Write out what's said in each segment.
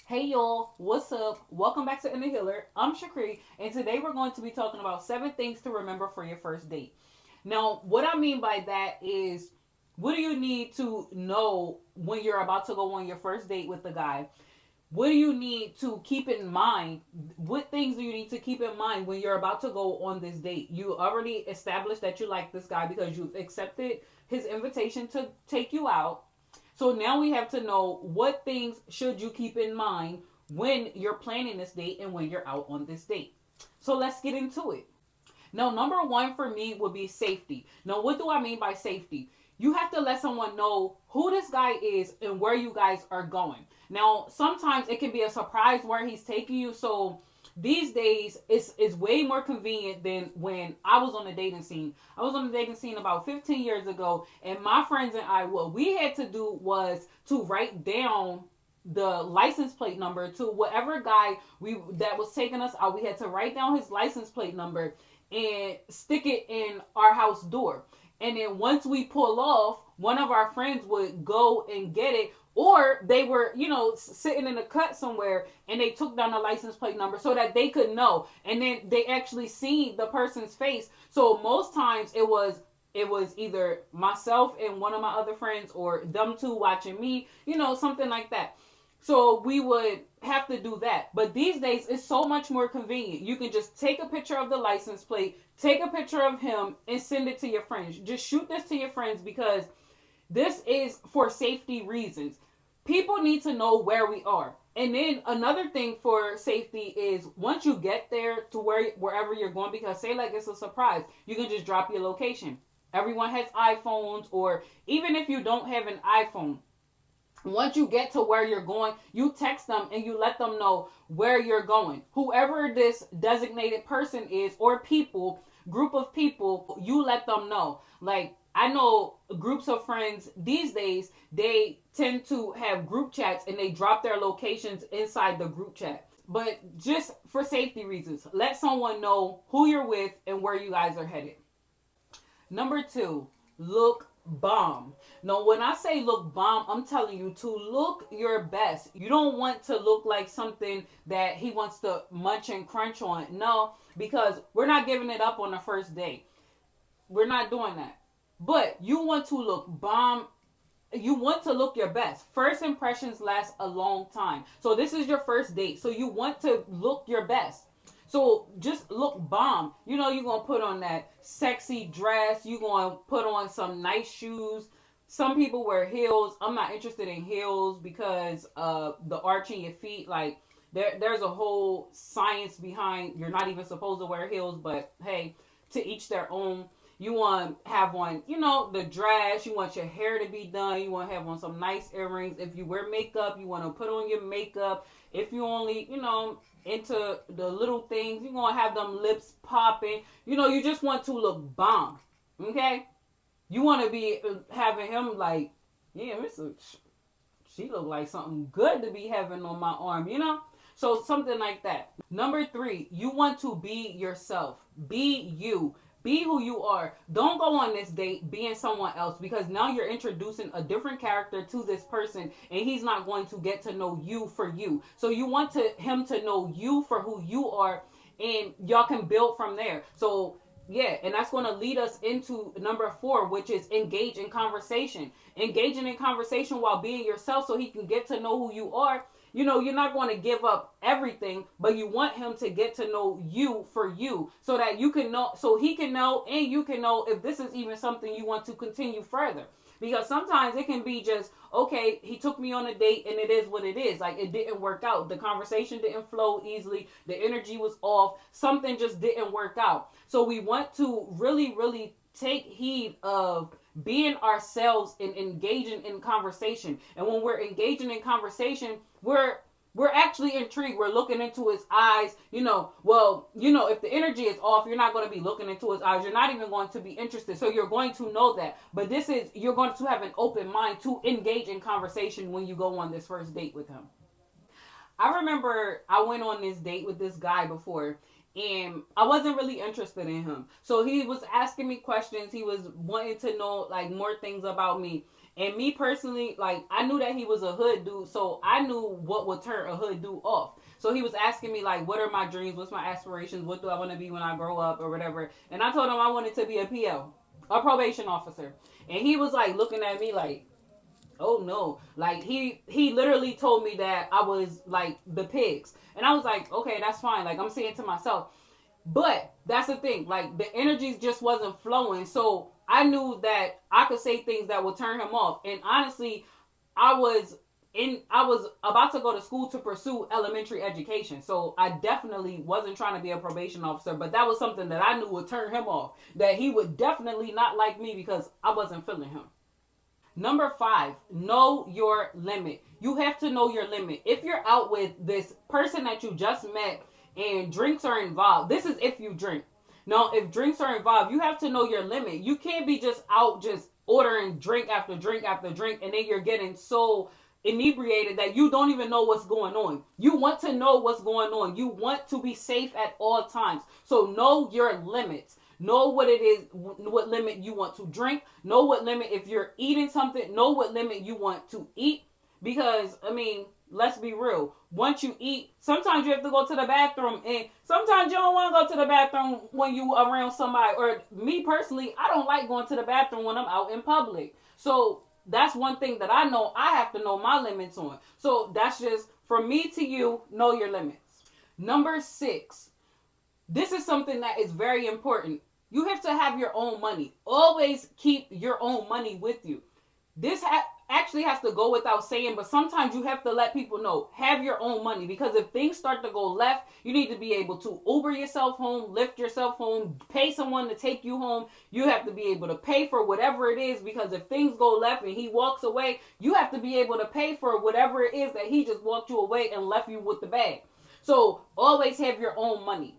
Hey y'all, what's up? Welcome back to Inner Healer. I'm Shakri, and today we're going to be talking about 7 things to remember for your first date. Now, what I mean by that is, what do you need to know when you're about to go on your first date with the guy? What do you need to keep in mind? What things do you need to keep in mind when you're about to go on this date? You already established that you like this guy because you've accepted his invitation to take you out. So now we have to know what things should you keep in mind when you're planning this date and when you're out on this date. So let's get into it. Now, number one for me would be safety. Now, what do I mean by safety? You have to let someone know who this guy is and where you guys are going. Now, sometimes it can be a surprise where he's taking you. So these days, it's way more convenient than when I was on the dating scene. I was on the dating scene about 15 years ago, and my friends and I, what we had to do was to write down the license plate number to whatever guy we that was taking us out. We had to write down his license plate number and stick it in our house door. And then once we pull off, one of our friends would go and get it, or they were, sitting in a cut somewhere and they took down the license plate number so that they could know. And then they actually see the person's face. So most times it was either myself and one of my other friends or them two watching me, something like that. So we would have to do that. But these days, it's so much more convenient. You can just take a picture of the license plate, take a picture of him, and send it to your friends. Just shoot this to your friends because this is for safety reasons. People need to know where we are. And then another thing for safety is once you get there to wherever you're going, because say like it's a surprise, you can just drop your location. Everyone has iPhones, or even if you don't have an iPhone, once you get to where you're going, you text them and you let them know where you're going. Whoever this designated person is, or people, group of people, you let them know. Like, I know groups of friends these days, they tend to have group chats and they drop their locations inside the group chat. But just for safety reasons, let someone know who you're with and where you guys are headed. Number two, look bomb. Now, when I say look bomb, I'm telling you to look your best. You don't want to look like something that he wants to munch and crunch on. No, because we're not giving it up on the first date. We're not doing that. But you want to look bomb. You want to look your best. First impressions last a long time. So this is your first date. So you want to look your best. So just look bomb. You're going to put on that sexy dress. You're going to put on some nice shoes. Some people wear heels. I'm not interested in heels because the arch in your feet. Like, there's a whole science behind you're not even supposed to wear heels. But hey, to each their own. You want to have on, the dress. You want your hair to be done. You want to have on some nice earrings. If you wear makeup, you want to put on your makeup. If you only, into the little things, you're going to have them lips popping. You just want to look bomb. Okay? You want to be having him like, yeah, she look like something good to be having on my arm. So something like that. Number three, you want to be yourself. Be you. Be who you are. Don't go on this date being someone else, because now you're introducing a different character to this person and he's not going to get to know you for you. So you want him to know you for who you are, and y'all can build from there. So yeah, and that's going to lead us into number four, which is engage in conversation. Engaging in conversation while being yourself so he can get to know who you are. You're not going to give up everything, but you want him to get to know you for you so that you can know, so he can know and you can know if this is even something you want to continue further. Because sometimes it can be just, okay, he took me on a date and it is what it is. Like, it didn't work out. The conversation didn't flow easily. The energy was off. Something just didn't work out. So we want to really, really take heed of being ourselves and engaging in conversation. And when we're engaging in conversation, we're actually intrigued. We're looking into his eyes. If the energy is off, you're not going to be looking into his eyes. You're not even going to be interested. So you're going to know that. But you're going to have an open mind to engage in conversation when you go on this first date with him. I remember I went on this date with this guy before, and I wasn't really interested in him. So he was asking me questions. He was wanting to know like more things about me. And me personally, like, I knew that he was a hood dude, so I knew what would turn a hood dude off. So he was asking me, like, what are my dreams? What's my aspirations? What do I want to be when I grow up or whatever? And I told him I wanted to be a PO, a probation officer. And he was like looking at me like, oh no. Like he literally told me that I was like the pigs. And I was like, okay, that's fine. Like, I'm saying to myself, but that's the thing. Like, the energies just wasn't flowing. So I knew that I could say things that would turn him off. And honestly, I was about to go to school to pursue elementary education. So I definitely wasn't trying to be a probation officer, but that was something that I knew would turn him off. That he would definitely not like me because I wasn't feeling him. Number 5, know your limit. You have to know your limit. If you're out with this person that you just met and drinks are involved, this is if you drink. Now, if drinks are involved, you have to know your limit. You can't be just out just ordering drink after drink after drink, and then you're getting so inebriated that you don't even know what's going on. You want to know what's going on. You want to be safe at all times. So know your limits. Know what it is, what limit you want to drink. Know what limit, if you're eating something, know what limit you want to eat. Because, I mean, let's be real. Once you eat, sometimes you have to go to the bathroom. And sometimes you don't want to go to the bathroom when you around somebody. Or me personally, I don't like going to the bathroom when I'm out in public. So that's one thing that I know I have to know my limits on. So that's just, from me to you, know your limits. Number 6. This is something that is very important. You have to have your own money. Always keep your own money with you. This actually has to go without saying, but sometimes you have to let people know, have your own money, because if things start to go left, you need to be able to Uber yourself home, lift yourself home, pay someone to take you home. You have to be able to pay for whatever it is, because if things go left and he walks away, you have to be able to pay for whatever it is that he just walked you away and left you with the bag. So always have your own money.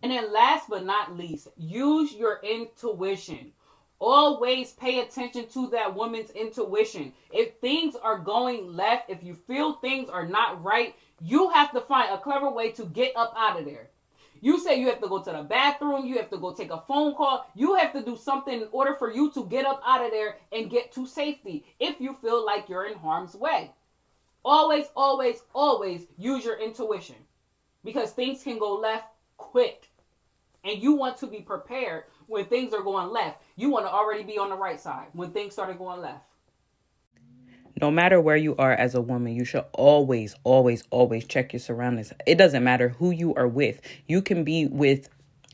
And then last but not least, use your intuition. Always pay attention to that woman's intuition. If things are going left, if you feel things are not right, you have to find a clever way to get up out of there. You say you have to go to the bathroom, you have to go take a phone call, you have to do something in order for you to get up out of there and get to safety if you feel like you're in harm's way. Always, always, always use your intuition, because things can go left quick. And you want to be prepared when things are going left. You want to already be on the right side when things started going left. No matter where you are as a woman, you should always, always, always check your surroundings. It doesn't matter who you are with. You can be with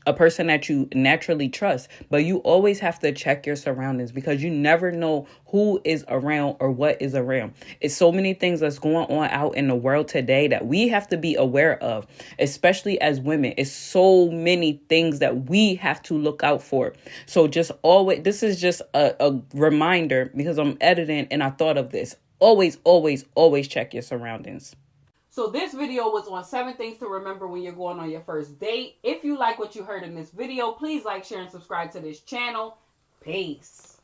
a person that you naturally trust, but you always have to check your surroundings, because you never know who is around or what is around. It's so many things that's going on out in the world today that we have to be aware of, especially as women. It's so many things that we have to look out for. So just always, this is just a reminder, because I'm editing and I thought of this. Always, always, always check your surroundings. So this video was on 7 things to remember when you're going on your first date. If you like what you heard in this video, please like, share, and subscribe to this channel. Peace.